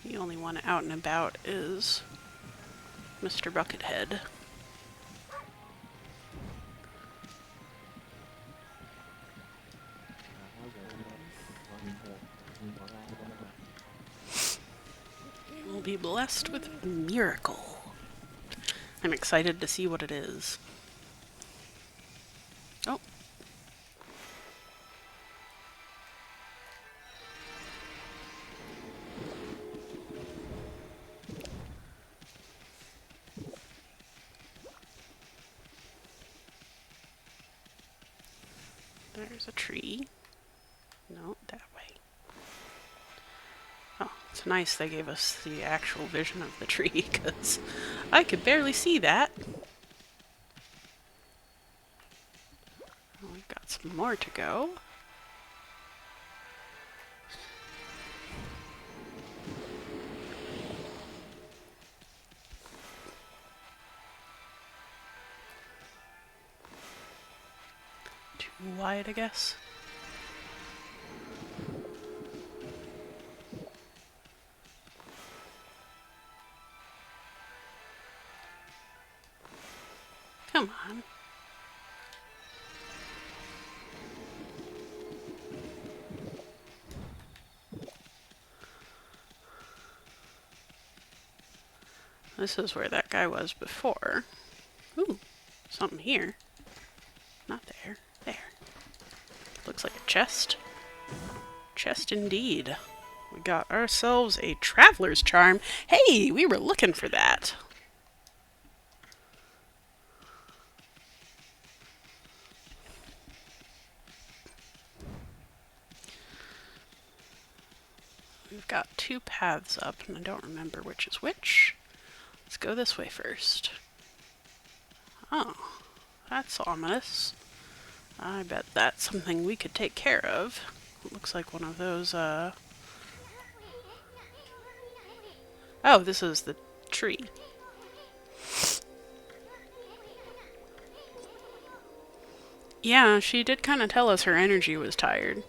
Speaker 1: The only one out and about is Mr. Buckethead. We'll be blessed with a miracle. I'm excited to see what it is. Oh. There's a tree. No, that way. Oh, it's nice they gave us the actual vision of the tree, because I could barely see that. Well, we've got some more to go. Too wide, I guess. Come on. This is where that guy was before. Ooh, something here. Not there. There. Looks like a chest. Chest indeed. We got ourselves a traveler's charm. Hey, we were looking for that. We've got two paths up, and I don't remember which is which. Let's go this way first. Oh, that's ominous. I bet that's something we could take care of. It looks like one of those, Oh, this is the tree. Yeah, she did kind of tell us her energy was tired.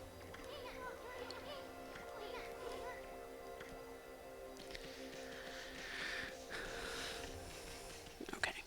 Speaker 1: Okay.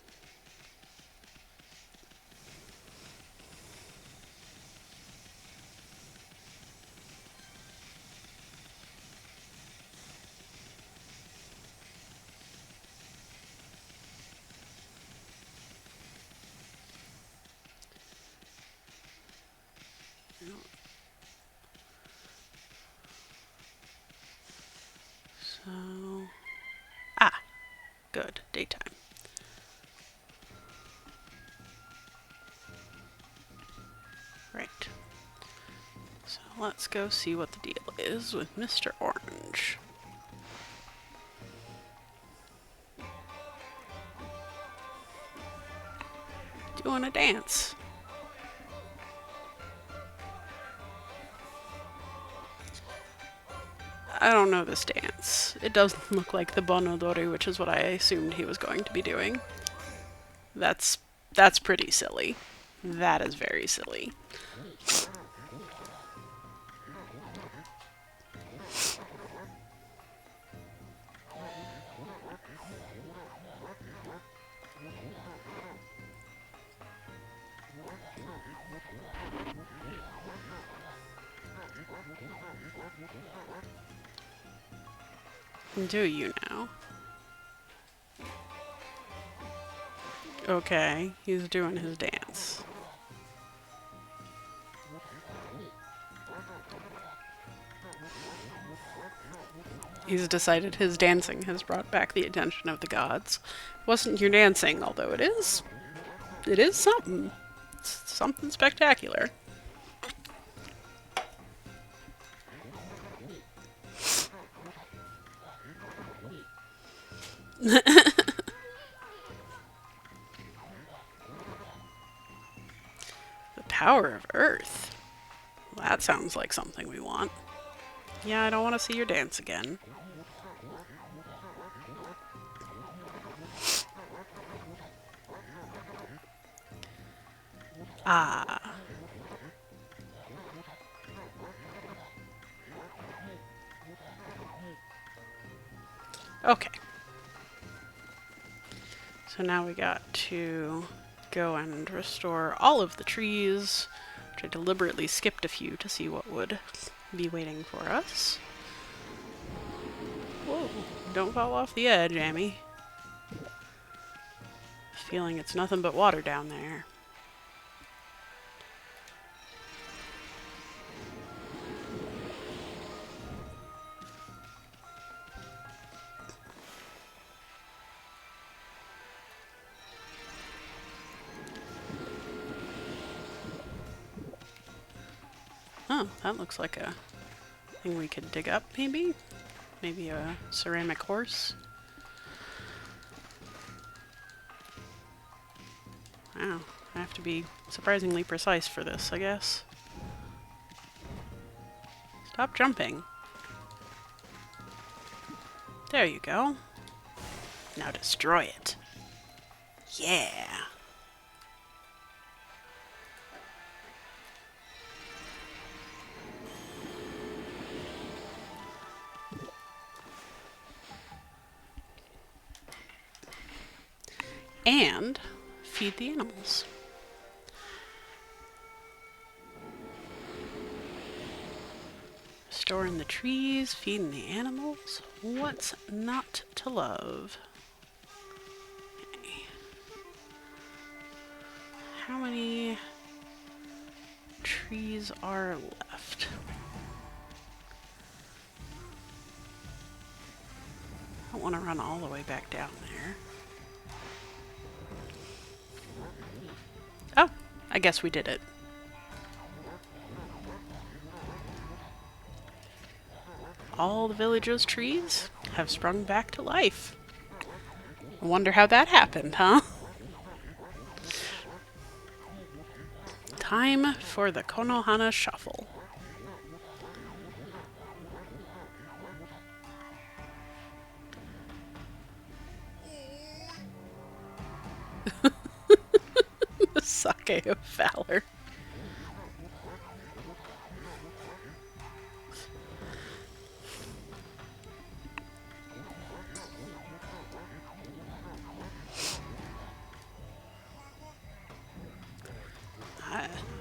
Speaker 1: So, good, daytime. Right. So let's go see what the deal is with Mr. Orange. Doing a dance. I don't know this dance. It doesn't look like the Bonodori, which is what I assumed he was going to be doing. That's pretty silly. That is very silly. Do you now? Okay, he's doing his dance. He's decided his dancing has brought back the attention of the gods. Wasn't your dancing, although it is something. It's something spectacular. Power of Earth. Well, that sounds like something we want. Yeah, I don't want to see your dance again. Ah. Okay. So now we got to go and restore all of the trees, which I deliberately skipped a few to see what would be waiting for us. Whoa, don't fall off the edge, Amy. Feeling it's nothing but water down there. Oh, that looks like a thing we could dig up, maybe? Maybe a ceramic horse? Wow, I have to be surprisingly precise for this, I guess. Stop jumping. There you go. Now destroy it. Yeah! And feed the animals. Storing the trees, feeding the animals. What's not to love? Okay. How many trees are left? I don't want to run all the way back down there. Oh, I guess we did it. All the village's trees have sprung back to life. I wonder how that happened, huh? Time for the Konohana Shuffle. The Sake of Valor.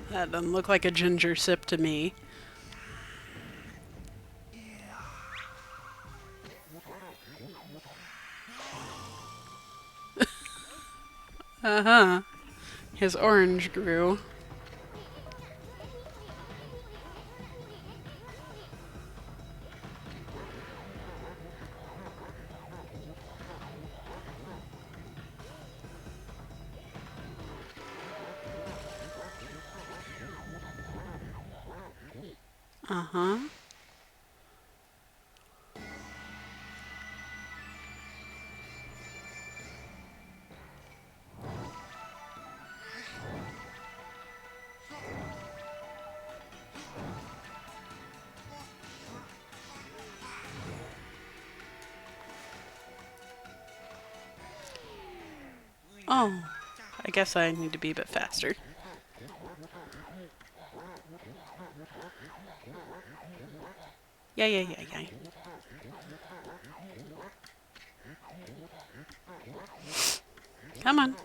Speaker 1: That doesn't look like a ginger sip to me. Uh-huh. His orange grew. Uh-huh. Oh, I guess I need to be a bit faster. Yeah, yeah, yeah, yeah. Come on.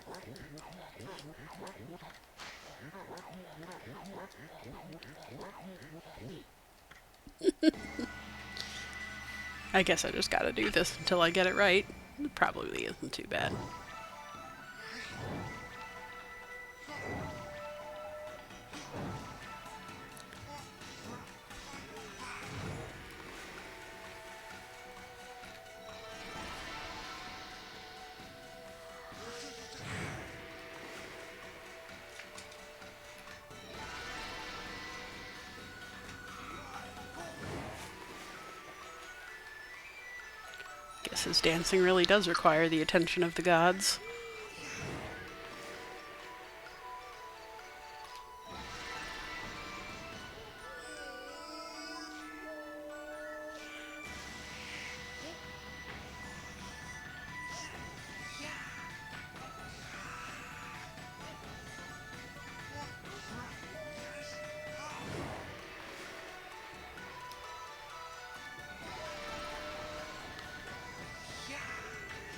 Speaker 1: I guess I just gotta do this until I get it right. It probably isn't too bad. Guess his dancing really does require the attention of the gods.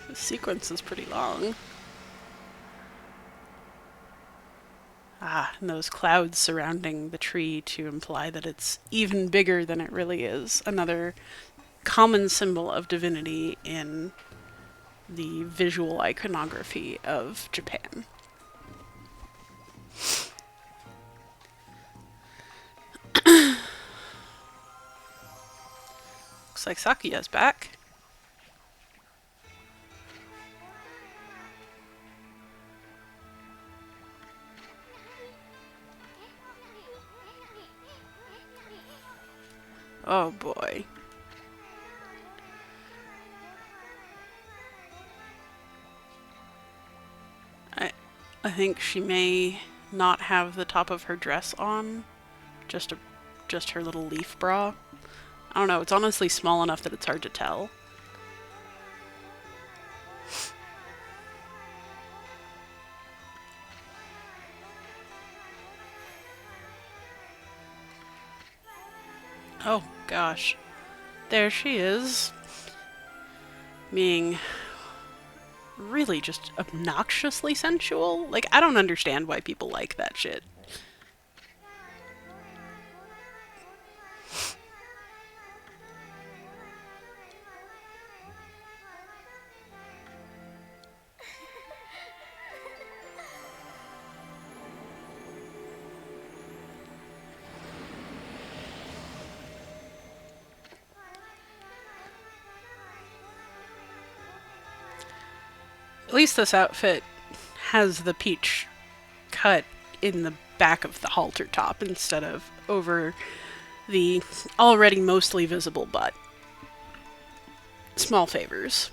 Speaker 1: The sequence is pretty long. Ah, and those clouds surrounding the tree to imply that it's even bigger than it really is. Another common symbol of divinity in the visual iconography of Japan. Looks like Sakuya's back. Oh boy. I I think she may not have the top of her dress on, just a just her little leaf bra. I don't know, it's honestly small enough that it's hard to tell. Oh gosh. There she is. Being really just obnoxiously sensual. Like, I don't understand why people like that shit. At least this outfit has the peach cut in the back of the halter top instead of over the already mostly visible butt. Small favors.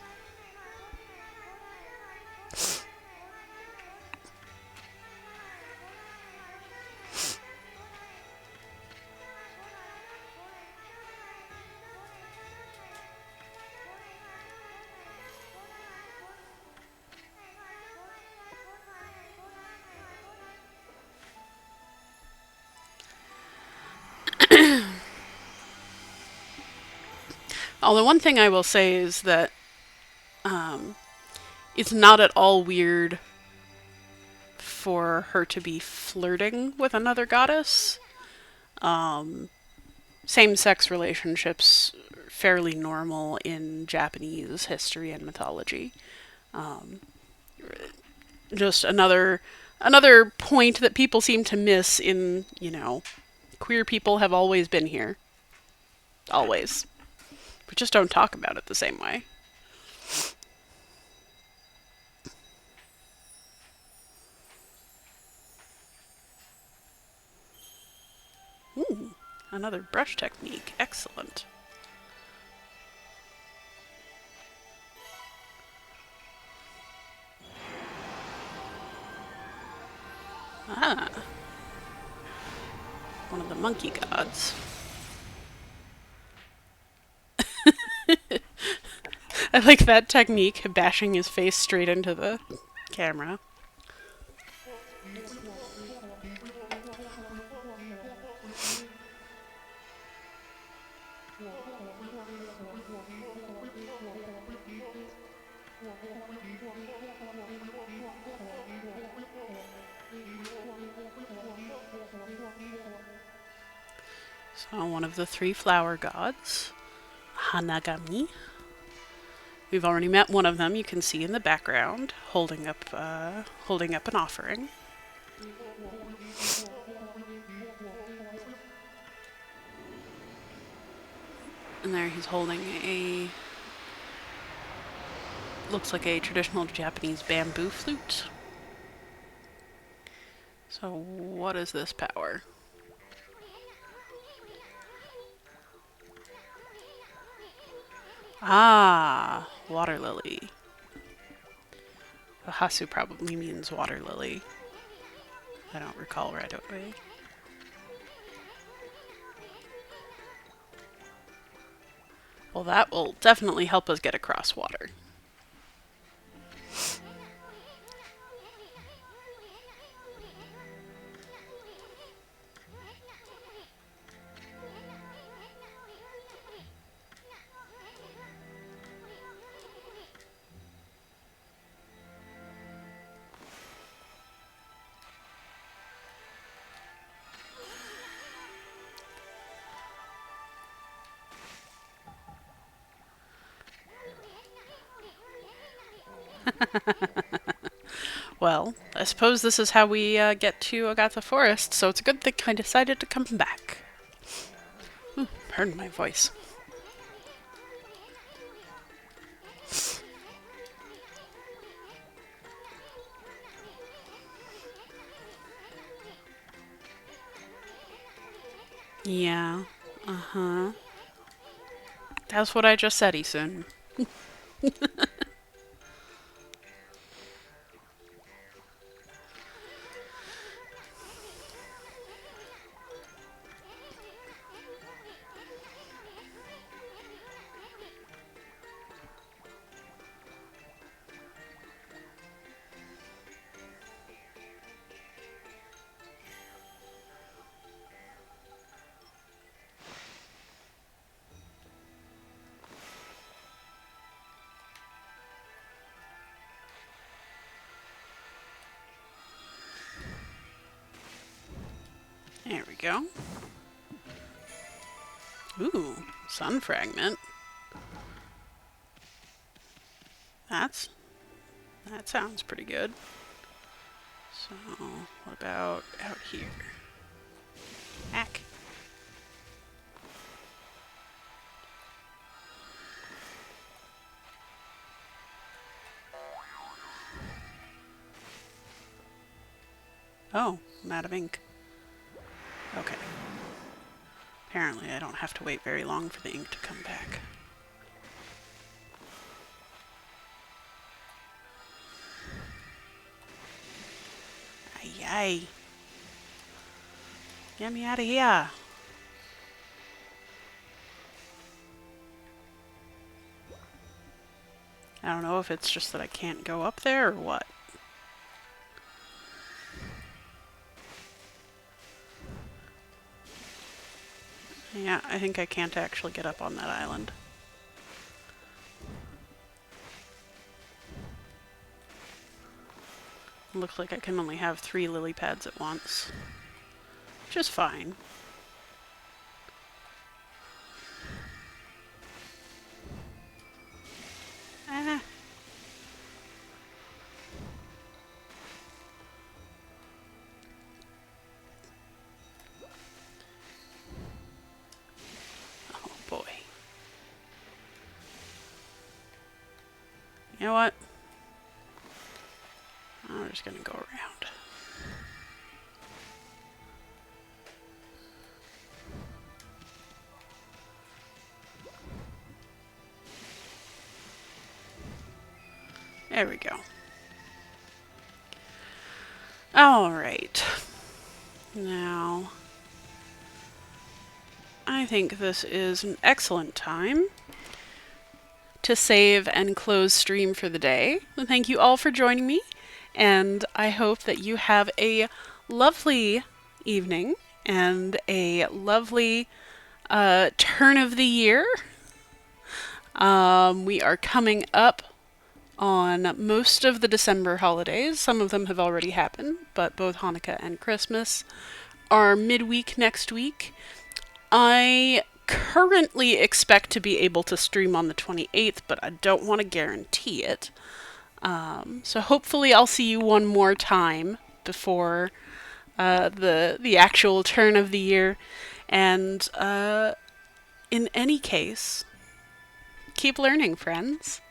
Speaker 1: Although one thing I will say is that it's not at all weird for her to be flirting with another goddess. Same-sex relationships fairly normal in Japanese history and mythology. Um, just another point that people seem to miss in, queer people have always been here. Always. We just don't talk about it the same way. Ooh, another brush technique. Excellent. Ah, one of the monkey gods. I like that technique, bashing his face straight into the camera. So one of the 3 flower gods, Hanagami. We've already met one of them. You can see in the background, holding up an offering. And there he's holding looks like a traditional Japanese bamboo flute. So what is this power? Ah, water lily. Hasu probably means water lily. I don't recall right away. Well, that will definitely help us get across water. Well, I suppose this is how we get to Agatha Forest, so it's a good thing I decided to come back. Pardon my voice. Yeah, uh-huh. That's what I just said, Isun. There we go. Ooh, sun fragment. That sounds pretty good. So, what about out here? Ack. Oh, I'm out of ink. Okay. Apparently I don't have to wait very long for the ink to come back. Ay, ay. Get me out of here. I don't know if it's just that I can't go up there or what. Yeah, I think I can't actually get up on that island. Looks like I can only have 3 lily pads at once. Which is fine. Ah. Oh boy. You know what? I'm just gonna go around. There we go. All right. Now, I think this is an excellent time to save and close stream for the day. Thank you all for joining me, and I hope that you have a lovely evening and a lovely turn of the year. We are coming up on most of the December holidays. Some of them have already happened, but both Hanukkah and Christmas are midweek next week. I currently expect to be able to stream on the 28th, but I don't want to guarantee it. So hopefully I'll see you one more time before the actual turn of the year. And in any case, keep learning, friends.